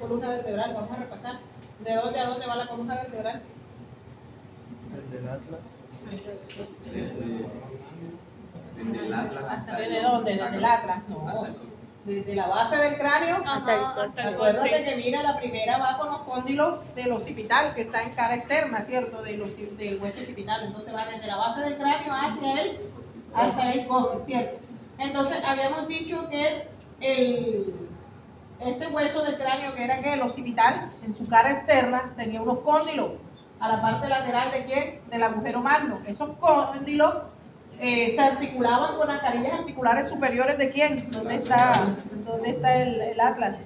columna vertebral, vamos a repasar. ¿De dónde a dónde va la columna vertebral? Desde el Atlas. Desde el Atlas. ¿Desde dónde? Desde el Atlas, no. Desde la base del cráneo Hasta el coxis. Acuérdate que mira, la primera va con los cóndilos del occipital, que está en cara externa, ¿cierto? Del hueso occipital. Entonces va desde la base del cráneo hasta el coxis, ¿cierto? Entonces habíamos dicho que este hueso del cráneo, que era el occipital, en su cara externa tenía unos cóndilos a la parte lateral de ¿quién? Del agujero magno. Esos cóndilos se articulaban con las carillas articulares superiores de ¿quién? ¿Dónde está el Atlas?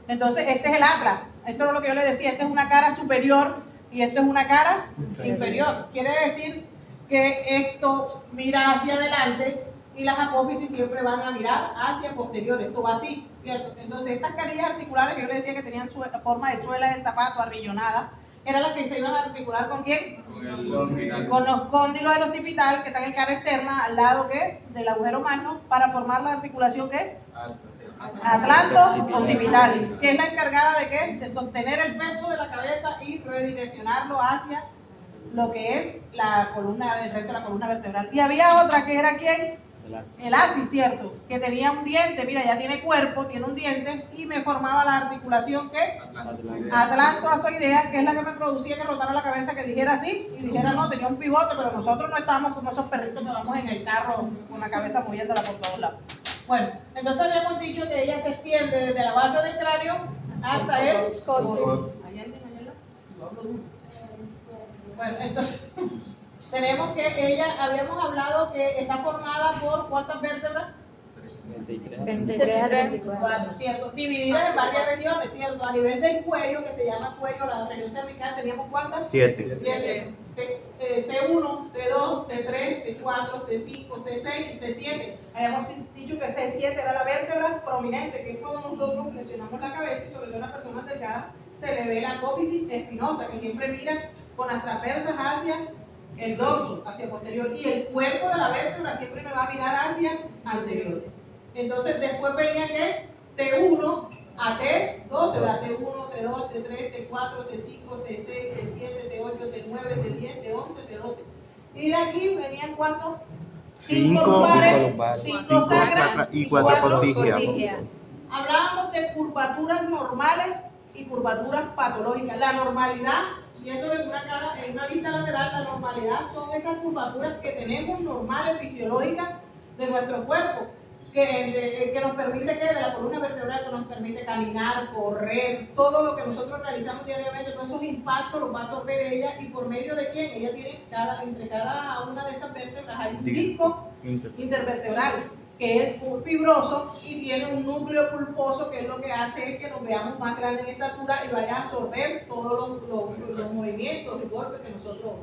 Entonces, este es el Atlas. Esto es lo que yo le decía, esta es una cara superior y esta es una cara inferior. Quiere decir que esto mira hacia adelante y las apófisis siempre van a mirar hacia posterior. Esto va así, ¿cierto? Entonces, estas carillas articulares que yo le decía que tenían su forma de suela de zapato arrillonada, eran las que se iban a articular ¿con quién? Con los cóndilos del occipital, que están en cara externa, al lado ¿qué? Del agujero magno, para formar la articulación ¿qué? Atlanto-occipital, que es la encargada de ¿qué? De sostener el peso de la cabeza y redireccionarlo hacia lo que es la columna, el resto de la columna vertebral. Y había otra que era ¿quién? El axis, ¿cierto? Que tenía un diente, mira, ya tiene cuerpo, tiene un diente, y me formaba la articulación ¿qué? Atlantoazoidea, que es la que me producía que rotara la cabeza, que dijera así, y dijera no, tenía un pivote, pero nosotros no estábamos como esos perritos que vamos en el carro con la cabeza moviéndola por todos lados. Bueno, entonces habíamos dicho que ella se extiende desde la base del cráneo hasta el coxis. ¿Hay alguien allá? Yo hablo duro. Bueno, entonces tenemos que ella, habíamos hablado que está formada por ¿cuántas vértebras? 23 a 34. ¿Cierto? Divididas en varias regiones, ¿cierto? A nivel del cuello, que se llama cuello, la región cervical, ¿teníamos cuántas? 7. C1, C2, C3, C4, C5, C6 y C7. Habíamos dicho que C7 era la vértebra prominente, que es cuando nosotros flexionamos la cabeza y sobre todo en las personas delgadas se le ve la apófisis espinosa, que siempre mira con las transversas hacia el dorso, hacia posterior, y el cuerpo de la vértebra siempre me va a mirar hacia anterior. Entonces después venía que T1 a T12, la T1, T2, T3, T4, T5, T6, T7, T8, T9, T10, T11, T12. Y de aquí venían ¿cuántos? 5 sacras y 4 cosigias. Hablábamos de curvaturas normales y curvaturas patológicas. La normalidad, viendo en una vista lateral, la normalidad son esas curvaturas que tenemos normales, fisiológicas de nuestro cuerpo, que nos permite que de la columna vertebral, que nos permite caminar, correr, todo lo que nosotros realizamos diariamente, todos esos impactos los va a absorber ella, y por medio de quién, ella tiene entre cada una de esas vértebras hay un disco intervertebral que es fibroso y tiene un núcleo pulposo, que es lo que hace es que nos veamos más grandes en estatura y vaya a absorber todos los movimientos y golpes que nosotros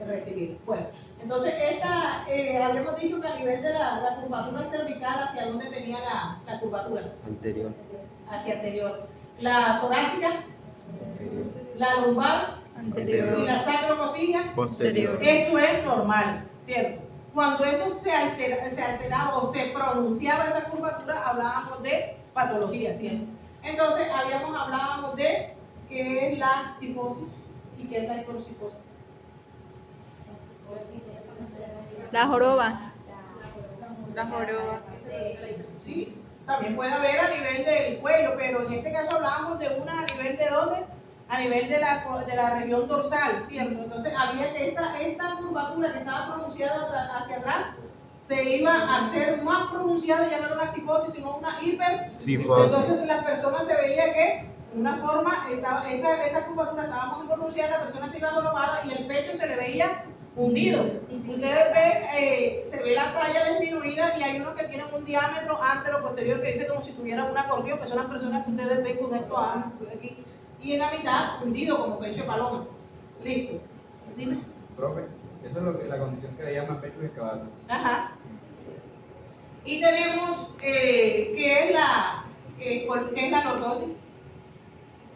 recibimos. Bueno, entonces habíamos dicho que a nivel de la curvatura cervical, ¿hacia dónde tenía la curvatura? Anterior. Hacia anterior. La torácica, la lumbar Anterior. y la sacrococígea Posterior. Eso es normal, ¿cierto? Cuando eso se alteraba o se pronunciaba esa curvatura, hablábamos de patología, ¿cierto? Entonces hablábamos de qué es la psicosis y qué es la hiperpsicosis. La joroba. La joroba. Sí, también puede haber a nivel del cuello, pero en este caso hablábamos de una a nivel de ¿dónde? A nivel de la región dorsal, ¿cierto? Entonces había que esta curvatura que estaba pronunciada hacia atrás se iba a hacer más pronunciada, ya no era una psicosis, sino una hiperpsicosis. Entonces las personas se veía que de una forma esa curvatura estaba muy pronunciada, la persona se iba jorobada y el pecho se le veía hundido. Ustedes ven, se ve la talla disminuida y hay unos que tienen un diámetro antero-posterior que dice como si tuvieran un acordeón, que son las personas que ustedes ven con esto aquí. Y en la mitad hundido como pecho de paloma. Listo. Dime. Profe, eso es la condición que le llaman pecho excavado. Ajá. Y tenemos ¿qué es la lordosis?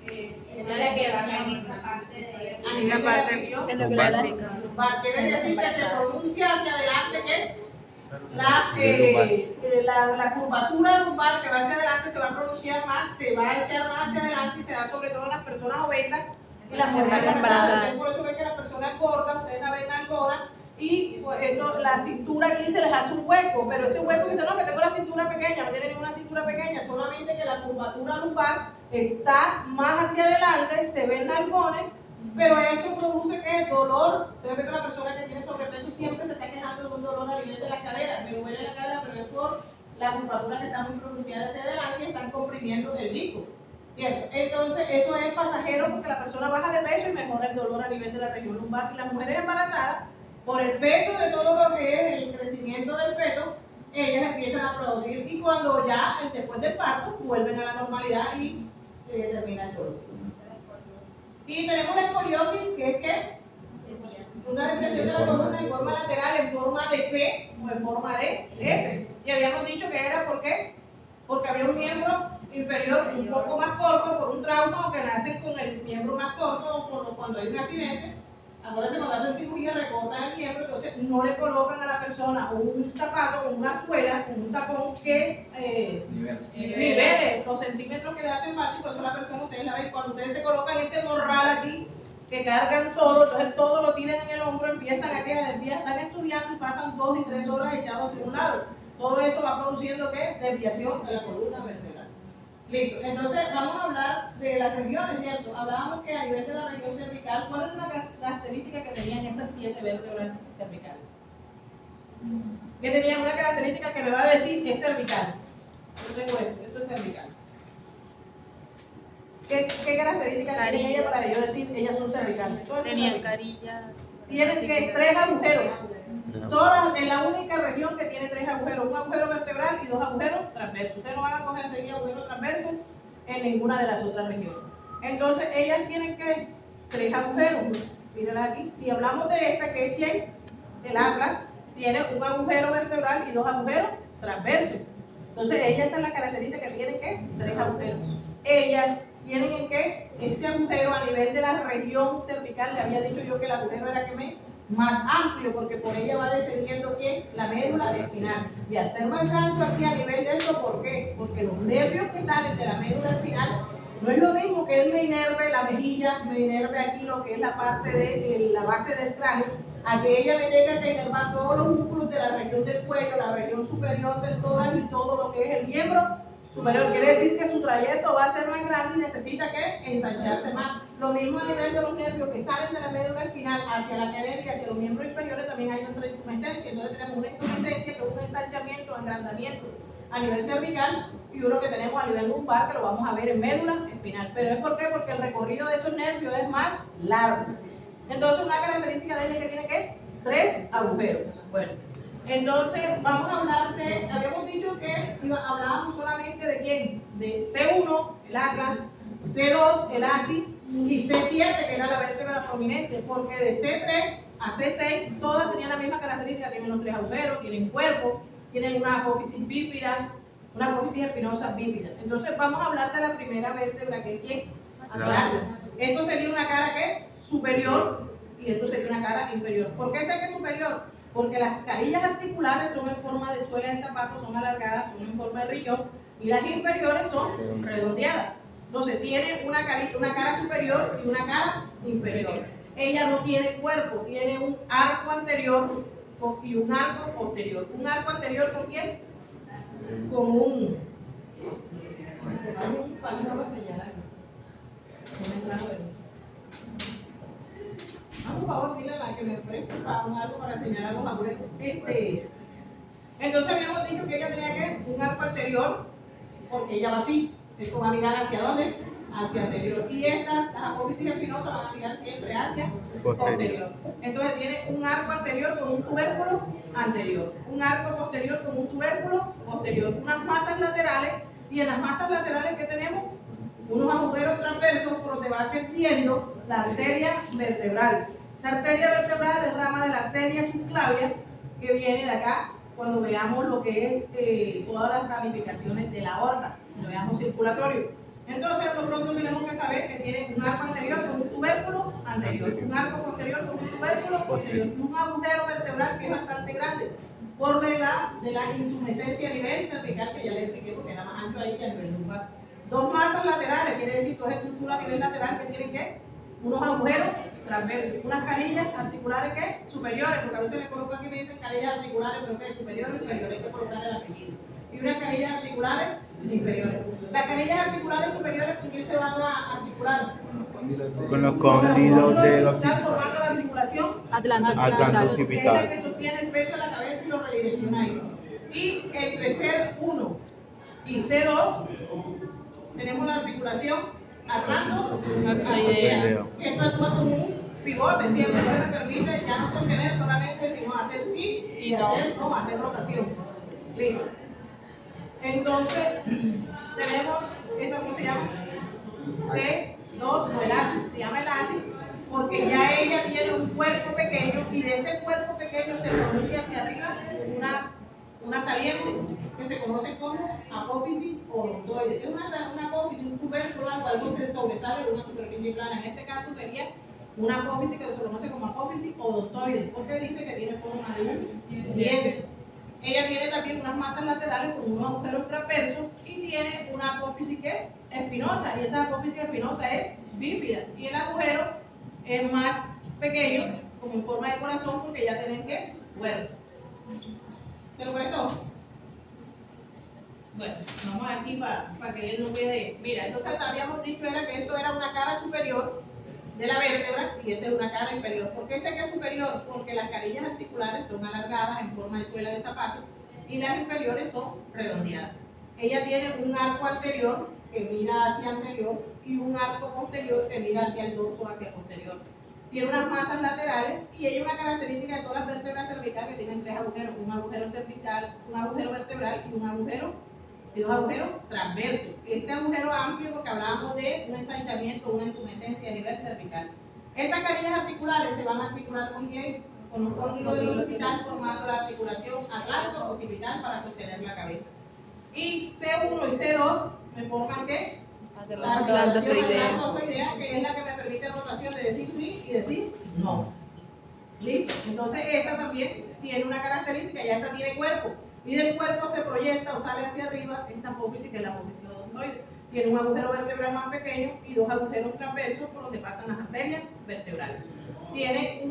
Es la que va en esta parte de A nivel de la región lumbar. lumbar. Quiere decir que se pronuncia hacia adelante, ¿qué? la curvatura lumbar que va hacia adelante se va a pronunciar más, se va a echar más hacia adelante y se da sobre todo en las personas obesas y las mujeres embarazadas. Por eso ven que las personas gordas, ustedes la ven nalgona, y pues, la cintura aquí se les hace un hueco, pero ese hueco dice, no, que tengo la cintura pequeña, no tiene ninguna cintura pequeña, solamente que la curvatura lumbar está más hacia adelante, se ven nalgones, pero eso produce que dolor. Ustedes ven que la persona que tiene sobrepeso siempre se está quejando de un dolor a nivel de las caderas, me duele la cadera, pero es por la curvatura que está muy pronunciada hacia adelante y están comprimiendo el disco. ¿Cierto? Entonces, eso es pasajero porque la persona baja de peso y mejora el dolor a nivel de la región lumbar. Y las mujeres embarazadas, por el peso de todo lo que es el crecimiento del feto, ellas empiezan a producir y cuando ya después del parto vuelven a la normalidad y termina el dolor. Y tenemos la escoliosis, que es que una desviación de la columna en forma lateral, en forma de C o en forma de S. Y habíamos dicho que era ¿por qué? Porque había un miembro inferior un poco más corto por un trauma o que nacen con el miembro más corto o por cuando hay un accidente. Acuérdense, cuando hacen cirugía recortan el miembro, entonces no le colocan a la persona un zapato con una suela, con un tacón que nivele los centímetros que le hacen falta, y por eso la persona, ustedes la ven, cuando ustedes se colocan ese morral aquí, que cargan todo, entonces todo lo tiran en el hombro, empiezan a están estudiando y pasan 2 y 3 horas echados hacia un lado. Todo eso va produciendo ¿qué? Desviación de la columna vertebral. Listo, entonces vamos a hablar de las regiones, ¿cierto? Hablábamos que a nivel de la región cervical, ¿cuál es la característica que tenían esas 7 vértebras cervicales? ¿Qué tenían? Una característica que me va a decir es cervical. Yo tengo esto es cervical. ¿Qué características tienen ellas para yo decir ellas son cervicales? Tenían carilla. Tienen que 3 agujeros. Todas es la única región que tiene 3 agujeros, un agujero vertebral y 2 agujeros transversos. Ustedes no van a coger seguir agujeros transversos en ninguna de las otras regiones. Entonces ellas tienen que 3 agujeros. Mírenlas aquí. Si hablamos de esta que es ¿quién? El atlas, tiene un agujero vertebral y 2 agujeros transversos. Entonces ellas esa es la característica que tienen que 3 agujeros. Ellas tienen en que este agujero a nivel de la región cervical, le había dicho yo que el agujero era que más amplio, porque por ella va descendiendo ¿quién? La médula espinal. Y al ser más ancho aquí a nivel de esto, ¿por qué? Porque los nervios que salen de la médula espinal no es lo mismo que él me inerve la mejilla, me inerve aquí lo que es la parte de la base del cráneo, a que ella me tenga que inervar todos los músculos de la región del cuello, la región superior del tórax y todo lo que es el miembro superior. Quiere decir que su trayecto va a ser más grande y necesita que ensancharse más. Lo mismo a nivel de los nervios que salen de la médula espinal hacia la cadera y hacia los miembros inferiores, también hay otra intumescencia. Entonces tenemos una intumescencia que es un ensanchamiento, agrandamiento a nivel cervical y uno que tenemos a nivel lumbar que lo vamos a ver en médula espinal. Pero ¿es por qué? Porque el recorrido de esos nervios es más largo. Entonces una característica de ella es que tiene que 3 agujeros. Bueno. Entonces, vamos a hablar de, habíamos dicho que hablábamos solamente de quién, de C1, el atlas, C2, el ASI, y C7, que era la vértebra prominente, porque de C3 a C6 todas tenían la misma característica, tienen los 3 agujeros, tienen cuerpo, tienen una apófisis bífida, una apófisis espinosa bífida. Entonces, vamos a hablar de la primera vértebra, que es quién, el atlas. Esto sería una cara que superior y esto sería una cara inferior. ¿Por qué sé que es superior? Porque las carillas articulares son en forma de suela de zapato, son alargadas, son en forma de rillón, y las inferiores son redondeadas. Entonces tiene una cara superior y una cara inferior. Ella no tiene cuerpo, tiene un arco anterior y un arco posterior. ¿Un arco anterior con quién? Con un palito para señalar. Por favor, dile a la que me preste algo para señalar los agujeros. Entonces habíamos dicho que ella tenía que un arco anterior, porque ella va así. Esto va a mirar hacia dónde, hacia anterior. Y las apófisis espinosas van a mirar siempre hacia posterior. Entonces tiene un arco anterior con un tubérculo anterior, un arco posterior con un tubérculo posterior, unas masas laterales, y en las masas laterales que tenemos unos agujeros transversos por donde va ascendiendo la arteria vertebral. Esa arteria vertebral es rama de la arteria subclavia que viene de acá cuando veamos lo que es todas las ramificaciones de la aorta, lo veamos circulatorio. Entonces, por lo pronto tenemos que saber que tiene un arco anterior con un tubérculo anterior, un arco posterior con un tubérculo posterior y un agujero vertebral que es bastante grande. por regla de la intumescencia a nivel cervical, que ya les expliqué porque era más ancho ahí que a nivel lumbar. Dos masas laterales, quiere decir dos estructuras a nivel lateral que tienen que unos agujeros transversos, unas carillas articulares que superiores, porque a veces me colocan aquí y me dicen carillas articulares, pero que superiores o inferiores, hay que colocar el apellido. Y unas carillas articulares inferiores. Las carillas articulares superiores, ¿con quién se van a articular? Con los cóndilos de los Están formando la articulación atlanto-occipital. es la que sostiene el peso de la cabeza y lo redirecciona ahí. Y entre C1 y C2 tenemos la articulación atlanto-occipital. Esto actúa como un pivote, siempre no me permite ya no sostener solamente, sino hacer sí y hacer no, hacer rotación. Listo. Entonces, tenemos esto, ¿cómo se llama? C2 o el ASI. Se llama el ASI porque ya ella tiene un cuerpo pequeño y de ese cuerpo pequeño se produce hacia arriba una saliente que se conoce como apófisis odontoide. Es una apófisis, un tubérculo, algo se sobresale de una superficie plana. En este caso sería una apófisis que se conoce como apófisis odontoide porque dice que tiene forma de un diente. Ella tiene también unas masas laterales con unos agujeros transversos y tiene una apófisis que es espinosa, y esa apófisis espinosa es bífida, y el agujero es más pequeño, como en forma de corazón, porque ya tienen que cuerpo. ¿Te lo prestó? Bueno, vamos aquí para que él no quede. Mira, entonces habíamos dicho era que esto era una cara superior de la vértebra y esta es una cara inferior. ¿Por qué sé que es superior? Porque las carillas articulares son alargadas en forma de suela de zapato y las inferiores son redondeadas. Ella tiene un arco anterior que mira hacia anterior y un arco posterior que mira hacia el dorso, hacia posterior. Tiene unas masas laterales y ella una característica de todas las vértebras cervicales que tienen tres agujeros: un agujero cervical, un agujero vertebral y dos agujeros transversos. Este agujero amplio porque hablábamos de un ensanchamiento, una intumescencia a nivel cervical. Estas carillas articulares se van a articular ¿con quién? Con un cóndilo de los occipitales, formando la articulación atlanto-occipital para sostener la cabeza. Y C1 y C2 me forman ¿qué? La articulación atlantozoidea, que es la que me permite rotación de decir sí y decir no. ¿Listo? Entonces esta también tiene una característica, ya esta tiene cuerpo. Y del cuerpo se proyecta o sale hacia arriba esta apófisis, que es la apófisis odontoide. Tiene un agujero vertebral más pequeño y dos agujeros transversos por donde pasan las arterias vertebrales. Tiene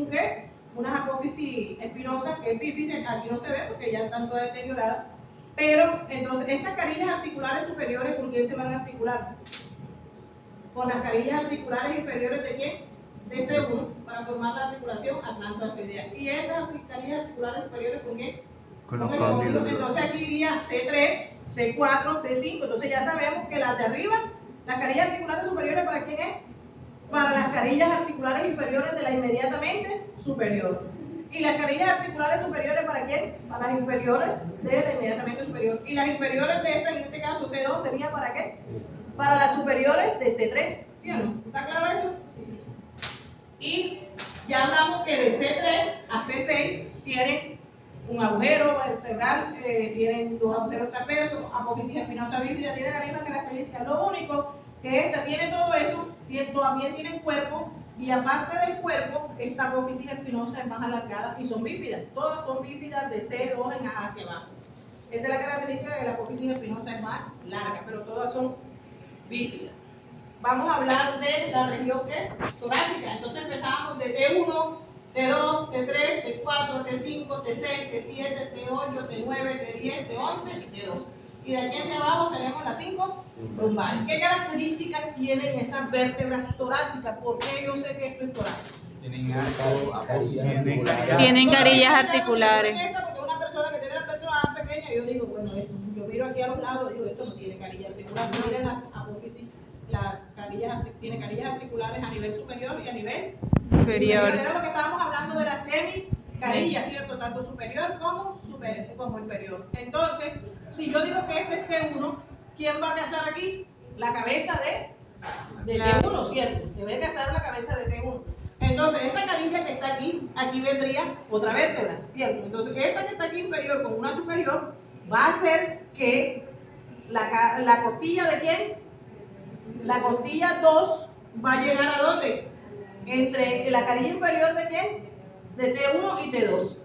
unas apófisis espinosas, que es difícil, aquí no se ve porque ya están todas deterioradas. Pero entonces estas carillas articulares superiores, ¿con quién se van a articular? Con las carillas articulares inferiores de quién? De C1, para formar la articulación atlantozoidea. Y estas carillas articulares superiores, ¿con quién? Con los cóndilos. Entonces aquí iría C3, C4, C5. Entonces ya sabemos que las de arriba, las carillas articulares superiores, ¿para quién es? Para las carillas articulares inferiores de la inmediatamente superior. ¿Y las carillas articulares superiores para quién? Para las inferiores de la inmediatamente superior. Y las inferiores de esta, en este caso C2, sería ¿para qué? Para las superiores de C3. ¿Sí o no? ¿Está claro eso? Y ya hablamos que de C3 a C6 tienen un agujero vertebral, tienen dos agujeros transversos, apófisis espinosa bífida, tienen la misma característica. Lo único que esta tiene todo eso, también tienen cuerpo, y aparte del cuerpo, esta apófisis espinosa es más alargada y son bífidas. Todas son bífidas de C2 hacia abajo. Esta es la característica de la apófisis espinosa, es más larga, pero todas son bífidas. Vamos a hablar de la región torácica. Entonces empezamos de T1, T2, T3, T4, T5, T6, T7, T8, T9, T10, T11 y T12. Y de aquí hacia abajo tenemos las 5 lumbares. ¿Qué características tienen esas vértebras torácicas? ¿Por qué yo sé que esto es torácico? Tienen arco, Tienen carillas articulares. Porque una persona que tiene la vértebra más pequeña, yo digo, bueno, esto, yo miro aquí a los lados y digo, esto no tiene carilla articular. Miren las apófisis, tiene carillas articulares a nivel superior y a nivel inferior. Era lo que estábamos hablando de las semicarillas, ¿cierto? Tanto superior como inferior. Entonces, si yo digo que este es T1, ¿quién va a cazar aquí? La cabeza de T1, ¿cierto? Debe cazar la cabeza de T1. Entonces, esta carilla que está aquí vendría otra vértebra, ¿cierto? Entonces, esta que está aquí inferior con una superior va a hacer que la costilla de quién? La costilla 2 va a llegar ¿a dónde? Entre la carilla inferior de quién? De T1 y T2.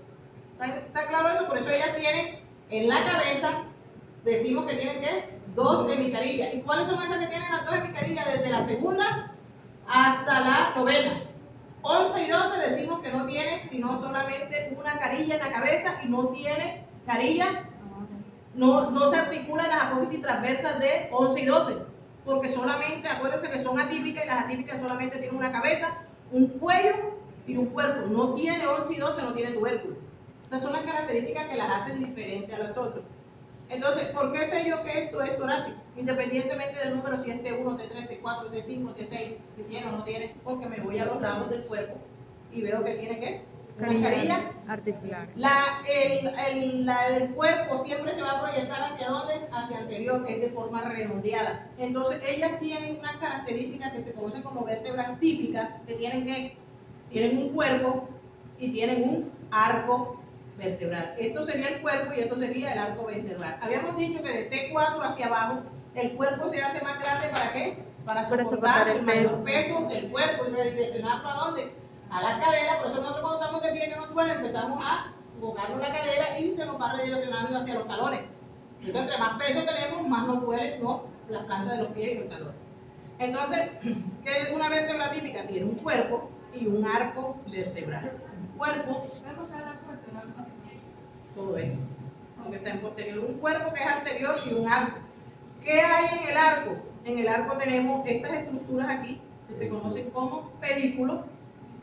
¿Está claro eso? Por eso ellas tienen en la cabeza, decimos que tienen ¿qué? 2 hemicarillas. ¿Y cuáles son esas que tienen las 2 hemicarillas? Desde la segunda hasta la novena. 11 y 12 decimos que no tiene sino solamente una carilla en la cabeza y no tiene carilla, no se articulan las apófisis transversas de 11 y 12, porque solamente, acuérdense que son atípicas y las atípicas solamente tienen una cabeza, un cuello y un cuerpo. No tiene 11 y 12, no tiene tubérculo. Esas son las características que las hacen diferentes a las otras. Entonces, ¿por qué sé yo que esto es torácico? Independientemente del número, si es T1, T3, T4, T5, T6, si tiene o no tiene, porque me voy a los lados del cuerpo y veo que tiene ¿qué? Una carilla articular. El cuerpo siempre se va a proyectar ¿hacia dónde? Hacia anterior, es de forma redondeada. Entonces, ellas tienen unas características que se conocen como vértebras típicas, que tienen ¿qué? Tienen un cuerpo y tienen un arco vertebral. Esto sería el cuerpo y esto sería el arco vertebral. Habíamos dicho que de T4 hacia abajo el cuerpo se hace más grande. ¿Para qué? Para soportar el mayor peso del cuerpo y redireccionarlo ¿a dónde? A la cadera. Por eso nosotros cuando estamos de pie que nos duele empezamos a bocarnos la cadera y se nos va redireccionando hacia los talones. Entonces, entre más peso tenemos, más nos duele la planta de los pies y los talones. Entonces, ¿qué es una vértebra típica? Tiene un cuerpo y un arco vertebral. Un cuerpo, todo esto, aunque está en posterior, un cuerpo que es anterior y un arco. ¿Qué hay en el arco? En el arco tenemos estas estructuras aquí, que se conocen como pedículo,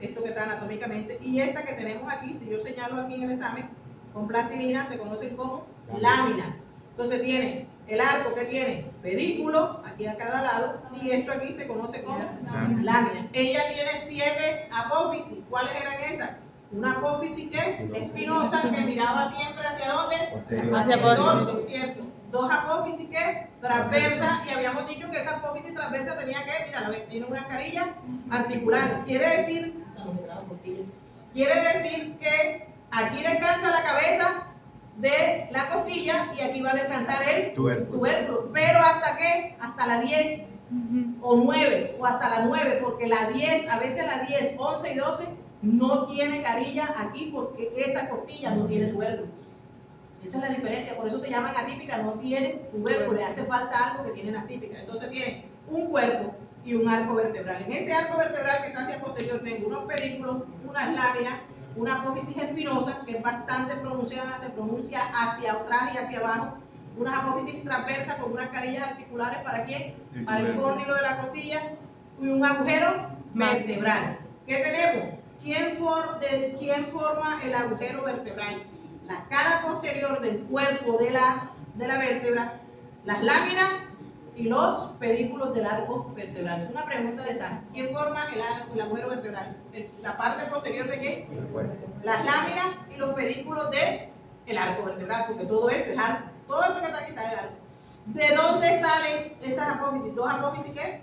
esto que está anatómicamente, y esta que tenemos aquí, si yo señalo aquí en el examen, con plastilina, se conocen como láminas. Entonces tiene el arco que tiene pedículo, aquí a cada lado, y esto aquí se conoce como lámina. Ella tiene 7 apófisis. ¿Cuáles eran esas? Una apófisis que espinosa, que miraba siempre hacia dónde? Hacia el dorso, ¿cierto? 2 apófisis que transversa, y habíamos dicho que esa apófisis transversa tenía que, mira, tiene una carilla articular. Quiere decir que aquí descansa la cabeza de la costilla y aquí va a descansar el tubérculo. Pero ¿hasta qué? Hasta la 10 o 9, o hasta la 9, porque la 10, a veces la 10, 11 y 12 no tiene carilla aquí porque esa costilla no tiene tubérculo. Esa es la diferencia, por eso se llaman atípicas, no tienen tubérculo, le hace falta algo que tienen las típicas. Entonces tienen un cuerpo y un arco vertebral. En ese arco vertebral que está hacia posterior tengo unos pedículos, unas láminas, una apófisis espinosa que es bastante pronunciada, se pronuncia hacia atrás y hacia abajo, unas apófisis transversas con unas carillas articulares. ¿Para quién? Para el cóndilo de la costilla, y un agujero vertebral. ¿Qué tenemos? ¿Quién forma el agujero vertebral? La cara posterior del cuerpo de la vértebra, las láminas y los pedículos del arco vertebral. Es una pregunta de examen. ¿Quién forma el agujero vertebral? ¿La parte posterior de qué? Las láminas y los pedículos del arco vertebral, porque todo esto es arco. Todo esto que está aquí está el arco. ¿De dónde salen esas apófisis? ¿2 apófisis qué?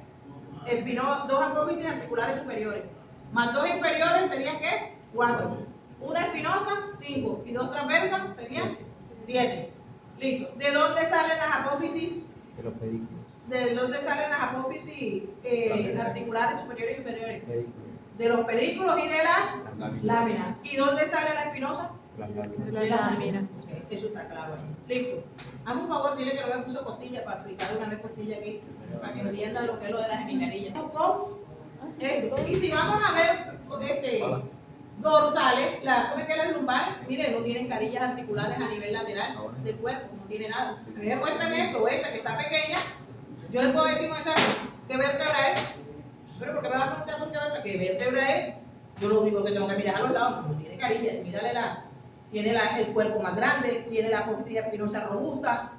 2 apófisis articulares superiores. Más 2 inferiores serían ¿qué? 4. Una espinosa, 5. Y 2 transversas serían 7. Listo. ¿De dónde salen las apófisis? De los pedículos. ¿De dónde salen las apófisis articulares superiores e inferiores? De los pedículos y de las láminas. ¿Y dónde sale la espinosa? De las láminas. Eso está claro ahí. Listo. Hazme un favor, dile que no me puso costilla para explicar una vez costilla aquí, para que entienda lo que es lo de las hemicarillas. Y si vamos a ver dorsales, ¿cómo es que las lumbares? Miren, no tienen carillas articulares a nivel lateral del cuerpo, no tiene nada. Si me muestran esto, esta que está pequeña, yo le puedo decir un examen, ¿qué vértebra es? Pero ¿por qué me va a preguntar por qué vértebra? ¿Qué vértebra es? Yo lo único que tengo que mirar a los lados, no tiene carilla, mírale tiene el cuerpo más grande, tiene la apófisis espinosa robusta,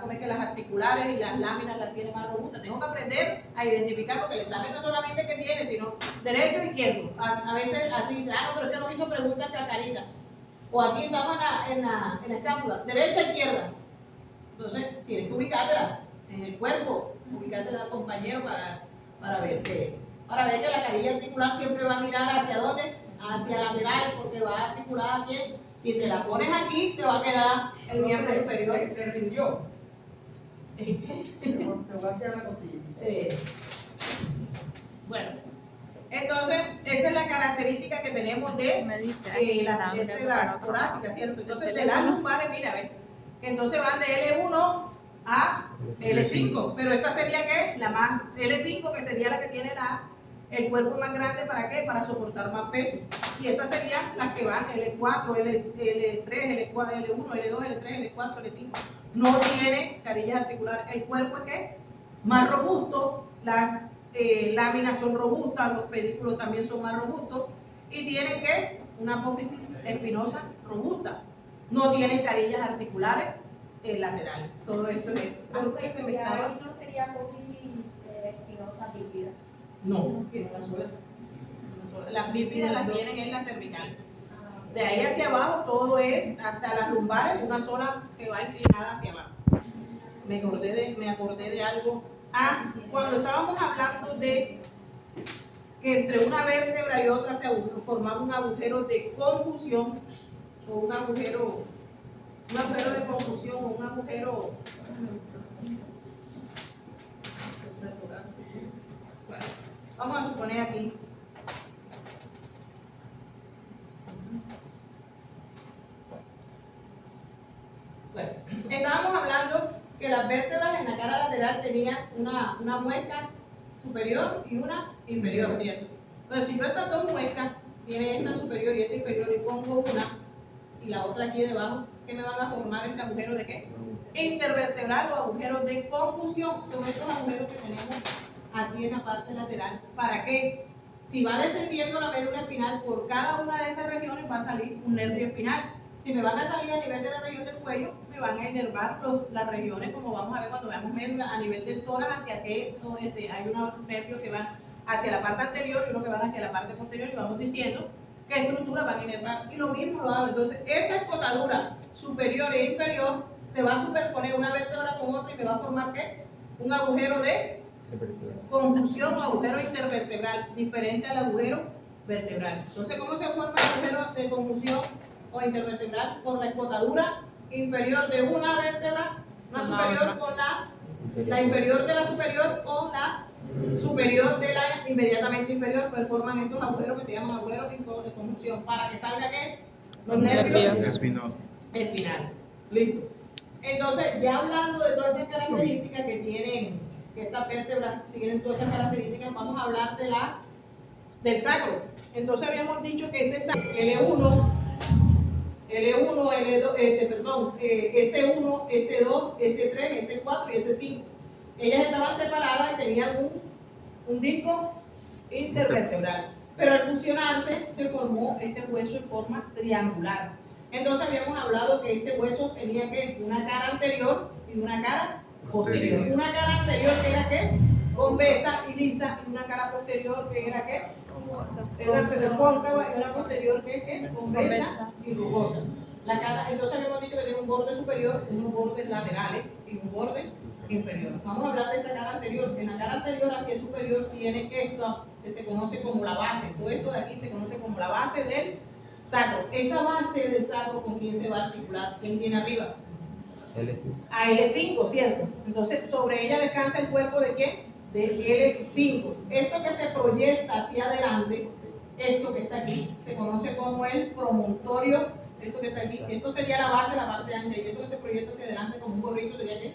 ¿cómo es que las articulares y las láminas las tiene más robustas? Tengo que aprender a identificar, porque el examen no solamente que tiene, sino derecho e izquierdo. A veces así dice, no, pero es que no hizo preguntas cacaritas. O aquí estamos en la escápula, derecha e izquierda. Entonces, tienes que ubicártela en el cuerpo, ubicársela al compañero para ver que la carilla articular siempre va a mirar hacia dónde, hacia lateral, porque va articulada aquí. Si te la pones aquí, te va a quedar el miembro superior. Te rindió. Te va hacia la costilla. Bueno, Entonces, esa es la característica que tenemos de Me dice la vértebra torácica, ¿cierto? Entonces, de las lumbares, mira, ¿ves? Entonces van de L1 a L5, pero esta sería ¿qué? La más L5, que sería la que tiene el cuerpo más grande, ¿para qué? Para soportar más peso. Y estas serían las que van L4, L3, L4, L1, L2, L3, L4, L5. No tiene carillas articulares. El cuerpo es ¿qué? Más robusto, las láminas son robustas, los pedículos también son más robustos y tienen ¿qué? Una apófisis espinosa robusta. No tienen carillas articulares laterales. Todo esto es algo que se me estaba... ¿No sería apófisis espinosa bífida? No, tiene una sola. Las bífidas las tienen en la cervical. De ahí hacia abajo todo es, hasta las lumbares, una sola que va inclinada hacia abajo. Me acordé de algo. Cuando estábamos hablando de que entre una vértebra y otra se formaba un agujero de confusión, o un agujero de confusión, o un agujero... Bueno, vamos a suponer aquí. Bueno, estábamos hablando que las vértebras en la cara lateral tenían una muesca superior y una inferior, ¿cierto? Entonces, si yo estas dos muescas, tiene esta superior y esta inferior, y pongo una y la otra aquí debajo, ¿qué me van a formar ese agujero de qué? Intervertebral o agujeros de confusión. Son estos agujeros que tenemos aquí en la parte lateral. ¿Para qué? Si va descendiendo la médula espinal, por cada una de esas regiones va a salir un nervio espinal. Si me van a salir a nivel de la región del cuello, me van a inervar las regiones, como vamos a ver cuando veamos médula, a nivel del tórax, hacia que hay unos nervios que van hacia la parte anterior y unos que van hacia la parte posterior, y vamos diciendo qué estructuras van a inervar. Y lo mismo lo hago. Entonces, esa escotadura superior e inferior se va a superponer una vértebra con otra y me va a formar ¿qué? Un agujero de confusión o agujero intervertebral, diferente al agujero vertebral. Entonces, ¿cómo se forma el agujero de confusión o intervertebral? Por la escotadura inferior de una vértebra, una superior con la inferior de la superior o la superior de la inmediatamente inferior, pues forman estos agujeros que se llaman agujeros de confusión, para que salga ¿qué? Los nervios espinales. Listo. Entonces, ya hablando de todas esas características que tienen, que estas vértebras tienen todas esas características, vamos a hablar del sacro. Entonces habíamos dicho que ese sacro, L1, L2, S1, S2, S3, S4 y S5. Ellas estaban separadas y tenían un disco intervertebral. Pero al fusionarse se formó este hueso en forma triangular. Entonces habíamos hablado que este hueso tenía que una cara anterior y una cara posterior. Una cara anterior que era ¿qué? Convexa y lisa, y una cara posterior que era ¿qué? Era cóncava, y una posterior que es ¿qué? Convexa y rugosa. La cara, entonces habíamos dicho que tiene un borde superior, unos bordes laterales y un borde inferior. Vamos a hablar de esta cara anterior. En la cara anterior hacia el superior tiene esto que se conoce como la base. Todo esto de aquí se conoce como la base del sacro. Esa base del sacro, ¿con quién se va a articular? ¿Quién tiene arriba? L5. A L5, ¿cierto? Entonces, sobre ella descansa el cuerpo de quién? De L5. Esto que se proyecta hacia adelante, esto que está aquí, se conoce como el promontorio. Esto que está aquí, esto sería la base, la parte ancha, y esto que se proyecta hacia adelante como un gorrito sería ¿qué?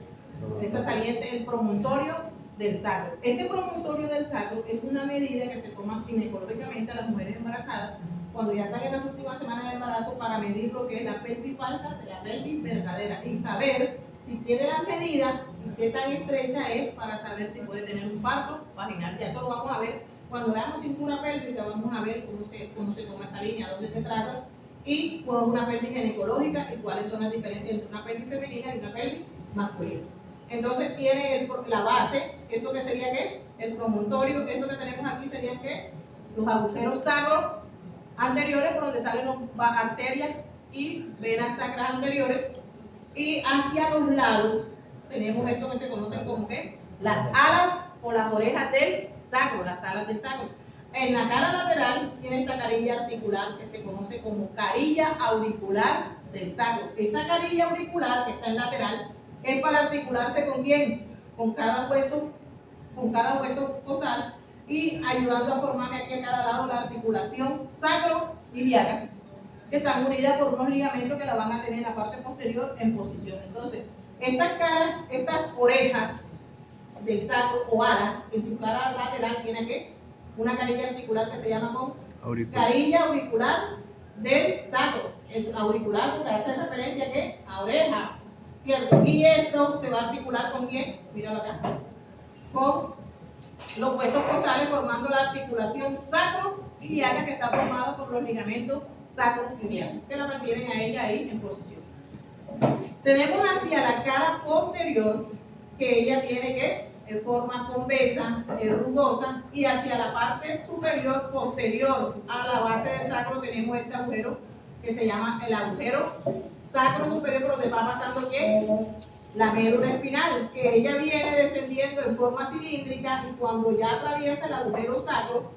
Esa saliente, el promontorio del sacro. Ese promontorio del sacro es una medida que se toma ginecológicamente a las mujeres embarazadas cuando ya están en las últimas semanas de embarazo, para medir lo que es la pelvis falsa de la pelvis verdadera y saber si tiene las medidas y qué tan estrecha es, para saber si puede tener un parto vaginal. Ya eso lo vamos a ver cuando veamos cintura pélvica. Vamos a ver cómo se toma esa línea, dónde se traza, y cuál es una pelvis ginecológica y cuáles son las diferencias entre una pelvis femenina y una pelvis masculina. Entonces tiene la base, esto que sería ¿qué? El promontorio. Esto que tenemos aquí sería ¿qué? Los agujeros sacros anteriores, por donde salen las arterias y venas sacras anteriores, y hacia los lados tenemos esto que se conoce como ¿qué? Las alas o las orejas del sacro, las alas del sacro. En la cara lateral tiene esta carilla articular que se conoce como carilla auricular del sacro. Esa carilla auricular que está en lateral es para articularse ¿con quién? Con cada hueso fosal, y ayudando a formarme aquí a cada lado la articulación sacroiliaca, que están unidas por unos ligamentos que la van a tener en la parte posterior en posición. Entonces, estas caras, estas orejas del sacro o alas, en su cara lateral tiene aquí una carilla articular que se llama como Auricular. carilla auricular del sacro. Es auricular porque hace referencia ¿a qué? A oreja, ¿cierto? Y esto se va a articular con quién, míralo acá, con los huesos cosales formando la articulación sacroiliaca que está formada por los ligamentos sacroiliacos que la mantienen a ella ahí en posición. Tenemos hacia la cara posterior que ella tiene que en forma convexa, rugosa, y hacia la parte superior posterior a la base del sacro tenemos este agujero que se llama el agujero sacro superior, por donde va pasando ¿qué? La médula espinal, que ella viene descendiendo en forma cilíndrica y cuando ya atraviesa el agujero sacro,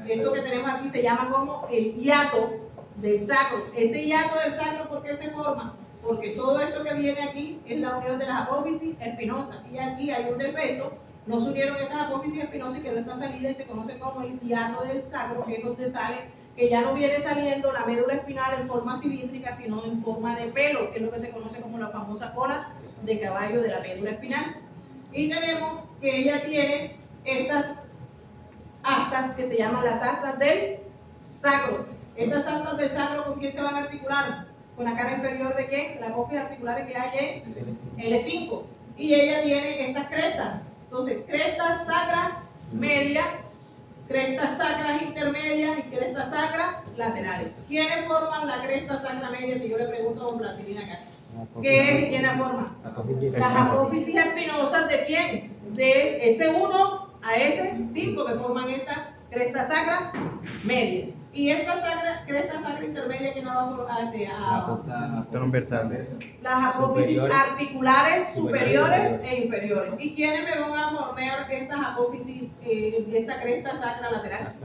esto que tenemos aquí se llama como el hiato del sacro. Ese hiato del sacro, ¿por qué se forma? Porque todo esto que viene aquí es la unión de las apófisis espinosas y aquí hay un defecto, no se unieron esas apófisis espinosas y quedó esta salida y se conoce como el hiato del sacro, que es donde sale, que ya no viene saliendo la médula espinal en forma cilíndrica, sino en forma de pelo, que es lo que se conoce como la famosa cola de caballo de la médula espinal. Y tenemos que ella tiene estas astas que se llaman las astas del sacro. Estas astas del sacro, ¿con quién se van a articular? Con la cara inferior de ¿qué? Las apófisis articulares que hay en L5. Y ella tiene estas crestas. Entonces, crestas sacras medias, crestas sacras intermedias y crestas sacras laterales. ¿Quiénes forman la cresta sacra media? Si yo le pregunto a un platilina acá. ¿Qué es y quién la forma? Las apófisis espinosas ¿de quién? De S1 a S5 que forman esta cresta sacra media. Y esta cresta sacra intermedia que no va a Transversal. las apófisis articulares superiores e inferiores. ¿Y quiénes me van a formar estas apófisis, esta cresta sacra lateral?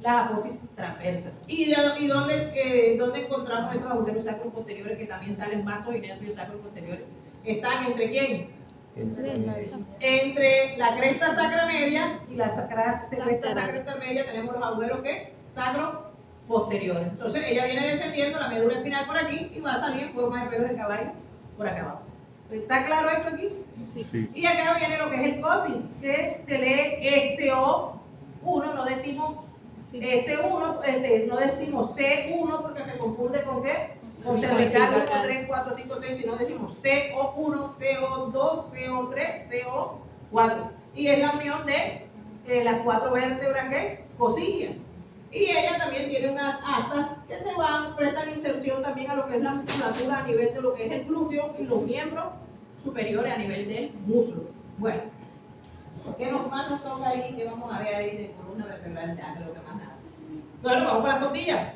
Las apófisis transversas. ¿Y dónde encontramos estos agujeros sacros posteriores que también salen vasos y nervios sacros posteriores? ¿Están entre quién? Entre la cresta sacra media y la cresta sacra intermedia tenemos los agujeros que sacros posteriores. Entonces ella viene descendiendo la médula espinal por aquí y va a salir en forma de pelos de caballo por acá abajo. ¿Está claro esto aquí? Sí. Y acá viene lo que es el cosi, que se lee SO1, no decimos S1, no decimos C1 porque se confunde con ¿qué? Con cervical 1, 3, 4, 5, 6, sino decimos CO1, CO2, CO3, CO4. Y es la unión de las cuatro vértebras que cosillas. Y ella también tiene unas astas que prestan inserción también a lo que es la musculatura a nivel de lo que es el glúteo y los miembros superiores a nivel del muslo. Bueno, ¿qué más nos toca ahí? ¿Qué vamos a ver ahí de columna vertebral? Ya, que lo que más nada. Bueno, vamos para las costillas.